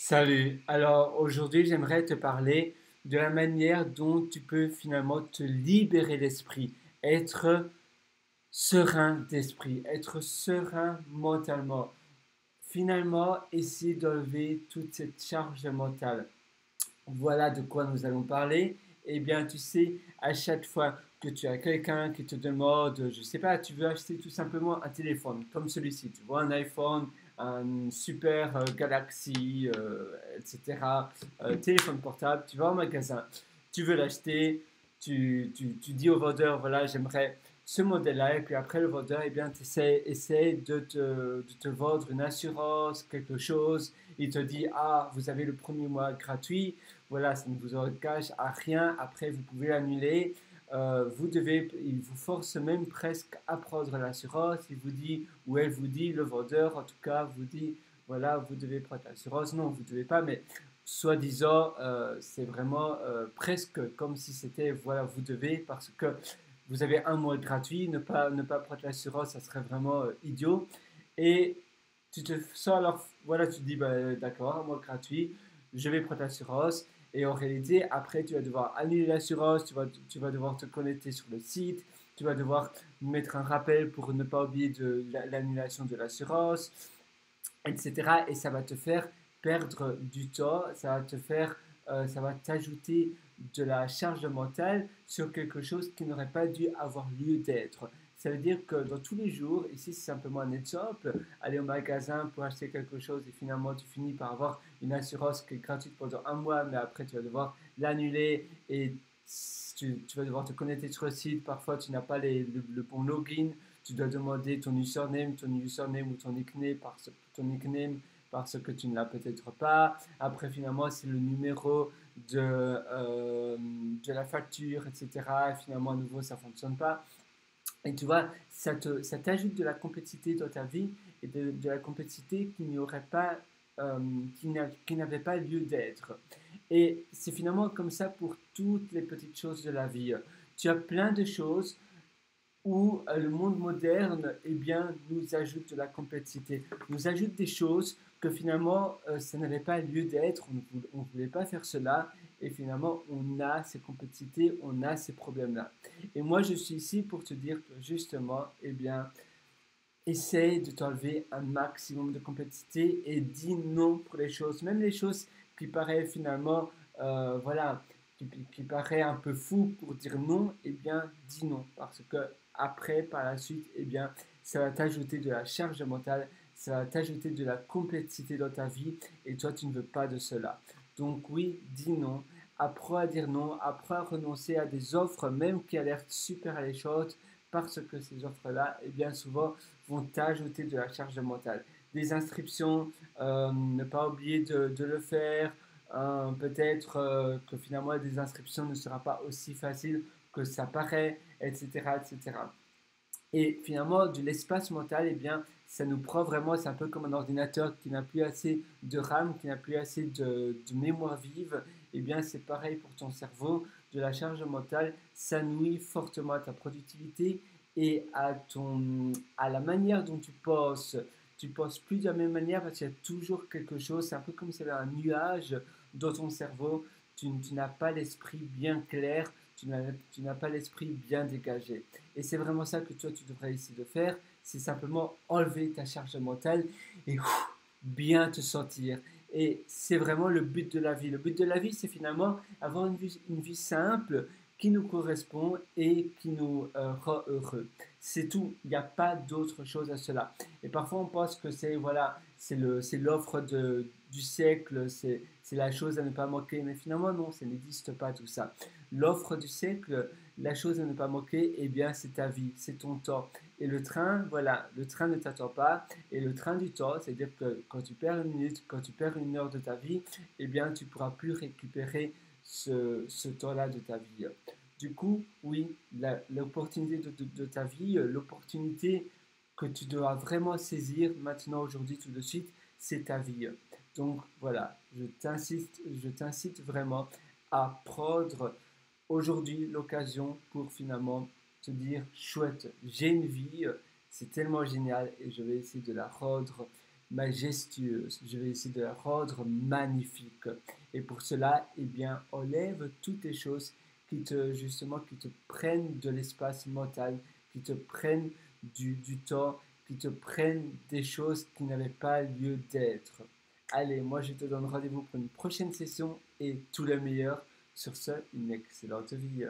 Salut. Alors aujourd'hui, j'aimerais te parler de la manière dont tu peux finalement te libérer l'esprit, être serein d'esprit, être serein mentalement. Finalement, essayer d'enlever toute cette charge mentale. Voilà de quoi nous allons parler. Eh bien, tu sais, à chaque fois que tu as quelqu'un qui te demande, je sais pas, tu veux acheter tout simplement un téléphone comme celui-ci, tu vois un iPhone, un super Galaxy, etc., téléphone portable, tu vas au magasin, tu veux l'acheter, tu dis au vendeur, voilà, j'aimerais ce modèle-là, et puis après le vendeur, eh bien, essaie de te vendre une assurance, quelque chose, il te dit, ah, vous avez le premier mois gratuit, voilà, ça ne vous engage à rien. Après, vous pouvez l'annuler. Il vous force même presque à prendre l'assurance. Il vous dit, ou elle vous dit, le vendeur en tout cas, vous dit, voilà, vous devez prendre l'assurance. Non, vous ne devez pas, mais soi-disant, c'est vraiment presque comme si c'était, voilà, vous devez, parce que vous avez un mois gratuit. Ne pas prendre l'assurance, ça serait vraiment idiot. Et tu te sens alors, voilà, tu te dis, bah, d'accord, un mois gratuit, je vais prendre l'assurance. Et en réalité, après, tu vas devoir annuler l'assurance, tu vas devoir te connecter sur le site, tu vas devoir mettre un rappel pour ne pas oublier l'annulation de l'assurance, etc. Et ça va te faire perdre du temps, ça va t'ajouter de la charge mentale sur quelque chose qui n'aurait pas dû avoir lieu d'être. Ça veut dire que dans tous les jours, ici c'est simplement un exemple, aller au magasin pour acheter quelque chose et finalement tu finis par avoir une assurance qui est gratuite pendant un mois, mais après tu vas devoir l'annuler et tu vas devoir te connecter sur le site. Parfois tu n'as pas le bon login, tu dois demander ton username ou ton nickname parce que tu ne l'as peut-être pas. Après, finalement, c'est le numéro de la facture, etc. Et finalement, à nouveau, ça ne fonctionne pas. Et tu vois, ça t'ajoute de la complexité dans ta vie et de la complexité qui n'y aurait pas, qui n'avait pas lieu d'être. Et c'est finalement comme ça pour toutes les petites choses de la vie. Tu as plein de choses où le monde moderne eh bien, nous ajoute de la complexité, nous ajoute des choses que finalement ça n'avait pas lieu d'être, on ne voulait pas faire cela, et finalement on a ces complexités, on a ces problèmes-là. Et moi je suis ici pour te dire que justement, eh bien, essaye de t'enlever un maximum de complexité et dis non pour les choses, même les choses qui paraissent finalement, voilà, qui paraît un peu fou pour dire non, eh bien, dis non, parce que après, par la suite, eh bien, ça va t'ajouter de la charge mentale, ça va t'ajouter de la complexité dans ta vie, et toi, tu ne veux pas de cela. Donc oui, dis non, apprends à dire non, apprends à renoncer à des offres, même qui alertent super alléchantes, parce que ces offres-là, eh bien souvent, vont t'ajouter de la charge mentale. Des inscriptions, ne pas oublier de le faire. Peut-être que finalement, des inscriptions ne sera pas aussi facile que ça paraît, etc., etc. Et finalement, de l'espace mental, eh bien, ça nous prend vraiment, c'est un peu comme un ordinateur qui n'a plus assez de RAM, qui n'a plus assez de mémoire vive. Eh bien, c'est pareil pour ton cerveau. De la charge mentale, ça nuit fortement à ta productivité et à la manière dont tu penses. Tu penses plus de la même manière parce qu'il y a toujours quelque chose. C'est un peu comme s'il y avait un nuage dans ton cerveau. Tu n'as pas l'esprit bien clair, tu n'as pas l'esprit bien dégagé. Et c'est vraiment ça que toi, tu devrais essayer de faire. C'est simplement enlever ta charge mentale et bien te sentir. Et c'est vraiment le but de la vie. Le but de la vie, c'est finalement avoir une vie simple qui nous correspond et qui nous rend heureux. C'est tout. Il n'y a pas d'autre chose à cela. Et parfois, on pense que c'est l'offre du siècle, c'est la chose à ne pas manquer. Mais finalement, non, ça n'existe pas tout ça. L'offre du siècle, la chose à ne pas manquer, eh bien, c'est ta vie, c'est ton temps. Et le train, voilà, le train ne t'attend pas. Et le train du temps, c'est-à-dire que quand tu perds une minute, quand tu perds une heure de ta vie, eh bien, tu ne pourras plus récupérer ce temps-là de ta vie. Du coup, oui, l'opportunité de ta vie, l'opportunité que tu dois vraiment saisir maintenant, aujourd'hui, tout de suite, c'est ta vie. Donc voilà, je t'incite vraiment à prendre aujourd'hui l'occasion pour finalement te dire, chouette, j'ai une vie, c'est tellement génial et je vais essayer de la rendre majestueuse. Je vais essayer de la rendre magnifique. Et pour cela, eh bien, enlève toutes les choses justement, qui te prennent de l'espace mental, qui te prennent du temps, qui te prennent des choses qui n'avaient pas lieu d'être. Allez, moi je te donne rendez-vous pour une prochaine session et tout le meilleur. Sur ce, une excellente vie.